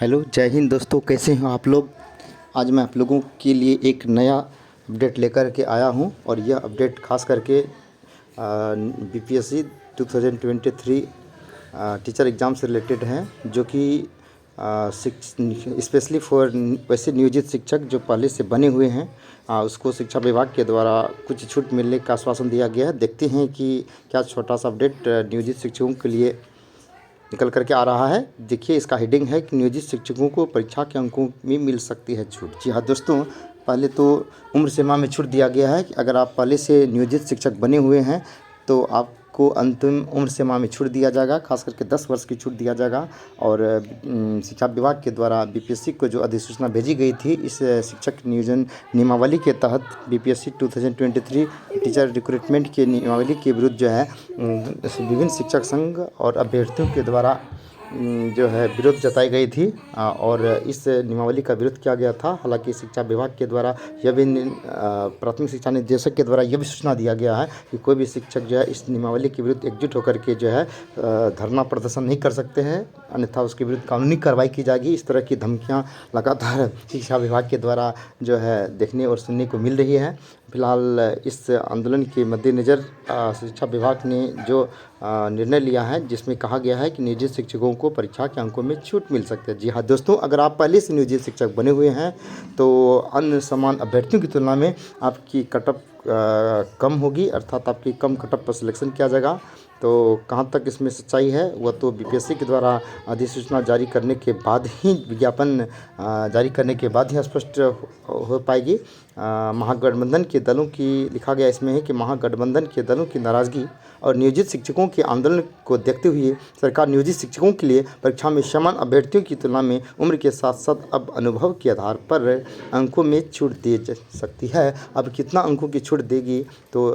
Hello, जय हिंद दोस्तों। कैसे हैं आप लोग। आज मैं आप लोगों के लिए एक नया अपडेट लेकर के आया हूं और यह अपडेट खास करके बीपीएससी 2023 टीचर एग्ज़ाम से रिलेटेड है, जो कि स्पेशली फॉर वैसे नियोजित शिक्षक जो पहले से बने हुए हैं, उसको शिक्षा विभाग के द्वारा कुछ छूट मिलने का आश्वासन दिया गया है। देखते हैं कि क्या छोटा सा अपडेट नियोजित शिक्षकों के लिए निकल करके आ रहा है। देखिए, इसका हेडिंग है कि नियोजित शिक्षकों को परीक्षा के अंकों में मिल सकती है छूट। जी हाँ दोस्तों, पहले तो उम्र सीमा में छूट दिया गया है कि अगर आप पहले से नियोजित शिक्षक बने हुए हैं तो आपको अंतिम उम्र सीमा में छूट दिया जाएगा, खास करके 10 वर्ष की छूट दिया जाएगा। और शिक्षा विभाग के द्वारा बीपीएससी को जो अधिसूचना भेजी गई थी, इस शिक्षक नियोजन नियमावली के तहत बीपीएससी 2023 टीचर रिक्रूटमेंट के नियमावली के विरुद्ध जो है विभिन्न शिक्षक संघ और अभ्यर्थियों के द्वारा जो है विरोध जताई गई थी और इस नियमावली का विरोध किया गया था। हालांकि शिक्षा विभाग के द्वारा यह भी प्राथमिक शिक्षा निदेशक के द्वारा यह भी सूचना दिया गया है कि कोई भी शिक्षक जो है इस नियमावली के विरुद्ध एकजुट होकर के जो है धरना प्रदर्शन नहीं कर सकते हैं, अन्यथा उसके विरुद्ध कानूनी कार्रवाई की जाएगी। इस तरह की धमकियाँ लगातार शिक्षा विभाग के द्वारा जो है देखने और सुनने को मिल रही है। फिलहाल इस आंदोलन के मद्देनज़र शिक्षा विभाग ने जो निर्णय लिया है, जिसमें कहा गया है कि नियोजित शिक्षकों को परीक्षा के अंकों में छूट मिल सकती है। जी हाँ दोस्तों, अगर आप पहले से नियोजित शिक्षक बने हुए हैं तो अन्य समान अभ्यर्थियों की तुलना में आपकी कटअप कम होगी, अर्थात आपकी कम कटअप पर सिलेक्शन किया जाएगा। तो कहाँ तक इसमें सच्चाई है वह तो बीपीएससी के द्वारा अधिसूचना जारी करने के बाद ही, विज्ञापन जारी करने के बाद ही स्पष्ट हो पाएगी। महागठबंधन के दलों की, लिखा गया इसमें है कि महागठबंधन के दलों की नाराज़गी और नियोजित शिक्षकों के आंदोलन को देखते हुए सरकार नियोजित शिक्षकों के लिए परीक्षा में समान अभ्यर्थियों की तुलना में उम्र के साथ साथ अब अनुभव के आधार पर अंकों में छूट दी जा सकती है। अब कितना अंकों की छूट देगी तो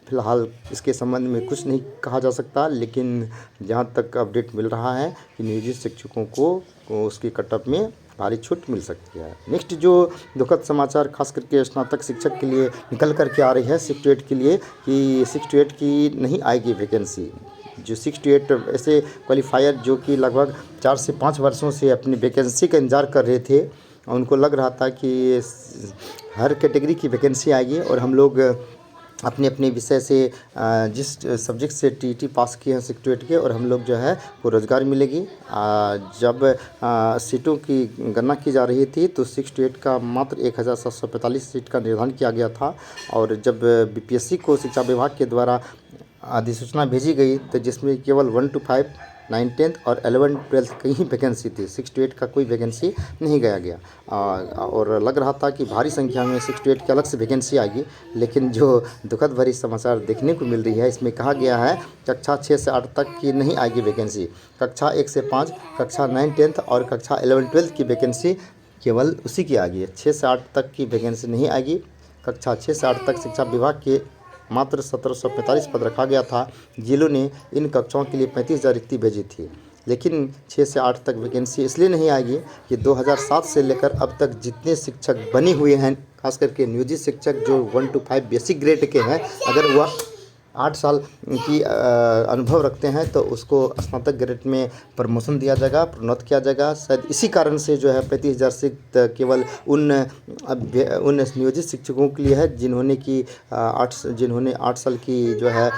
फिलहाल इसके संबंध में कुछ नहीं कहा जा सकता, लेकिन जहाँ तक अपडेट मिल रहा है कि नियोजित शिक्षकों को उसकी कटअप में भारी छूट मिल सकती है। नेक्स्ट जो दुखद समाचार खास करके स्नातक शिक्षक के लिए निकल करके आ रही है 6 to 8 के लिए, कि 6 to 8 की नहीं आएगी वैकेंसी। जो 6 to 8 ऐसे क्वालिफायर जो कि लगभग 4 से 5 वर्षों से अपनी वैकेंसी का इंतज़ार कर रहे थे, उनको लग रहा था कि हर कैटेगरी की वैकेंसी आएगी और हम लोग अपने अपने विषय से जिस सब्जेक्ट से टीईटी पास किए हैं 6 to 8 के, और हम लोग जो है वो रोज़गार मिलेगी। जब सीटों की गणना की जा रही थी तो 6 to 8 का मात्र 1745 सीट का निर्धारण किया गया था। और जब बीपीएससी को शिक्षा विभाग के द्वारा अधिसूचना भेजी गई तो जिसमें केवल 1 to 5, 9, 10 और 11, 12 की ही वैकेंसी थी, 6 to 8 का कोई वैकेंसी नहीं गया गया। और लग रहा था कि भारी संख्या में 6 to 8 की अलग से वैकेंसी आएगी, लेकिन जो दुखद भरी समाचार देखने को मिल रही है, इसमें कहा गया है कक्षा 6 से 8 तक की नहीं आएगी वैकेंसी, कक्षा 1 से 5, कक्षा 9, 10 और कक्षा 11, 12 की वैकेंसी केवल उसी की आएगी। 6 से 8 तक की वैकेंसी नहीं आएगी। कक्षा 6 से 8 तक शिक्षा विभाग के मात्र 1745 पद रखा गया था। जिलों ने इन कक्षाओं के लिए 35,000 रिक्ति भेजी थी, लेकिन 6 से 8 तक वैकेंसी इसलिए नहीं आएगी कि 2007 से लेकर अब तक जितने शिक्षक बने हुए हैं, खास करके नियोजित शिक्षक जो 1 to 5 बेसिक ग्रेड के हैं, अगर वह 8 साल की अनुभव रखते हैं तो उसको स्नातक ग्रेड में प्रमोशन दिया जाएगा, प्रोन्नत किया जाएगा। शायद इसी कारण से जो है 35,000 सीट केवल उन नियोजित शिक्षकों के लिए है जिन्होंने 8 साल की जो है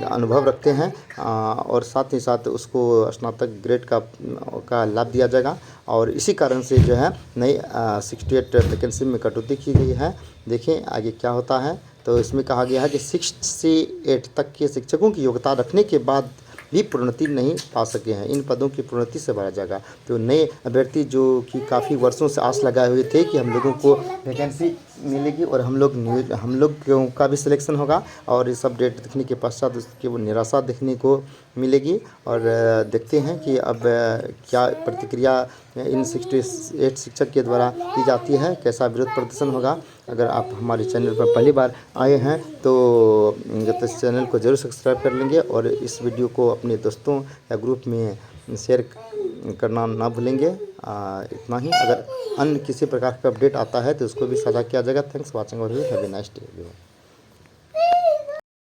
अनुभव रखते हैं, और साथ ही साथ उसको स्नातक ग्रेड का लाभ दिया जाएगा। और इसी कारण से जो है नई 6 to 8 वैकेंसी में कटौती की गई है। देखें आगे क्या होता है। तो इसमें कहा गया है कि 6 से 8 तक के शिक्षकों की योग्यता रखने के बाद भी प्रोन्नति नहीं पा सके हैं, इन पदों की प्रोन्नति से भरा जाएगा। तो नए अभ्यर्थी जो कि काफ़ी वर्षों से आस लगाए हुए थे कि हम लोगों को वैकेंसी मिलेगी और हम लोग का भी सिलेक्शन होगा, और इस अपडेट देखने के पश्चात उसकी वो निराशा देखने को मिलेगी। और देखते हैं कि अब क्या प्रतिक्रिया इन 6 to 8 शिक्षक के द्वारा की जाती है, कैसा विरोध प्रदर्शन होगा। अगर आप हमारे चैनल पर पहली बार आए हैं तो इस चैनल को ज़रूर सब्सक्राइब कर लेंगे और इस वीडियो को अपने दोस्तों या ग्रुप में शेयर करना ना भूलेंगे। इतना ही। अगर अन्य किसी प्रकार का अपडेट आता है तो उसको भी साझा किया जाएगा। थैंक्स फॉर वॉचिंग और हैव ए नाइस डे।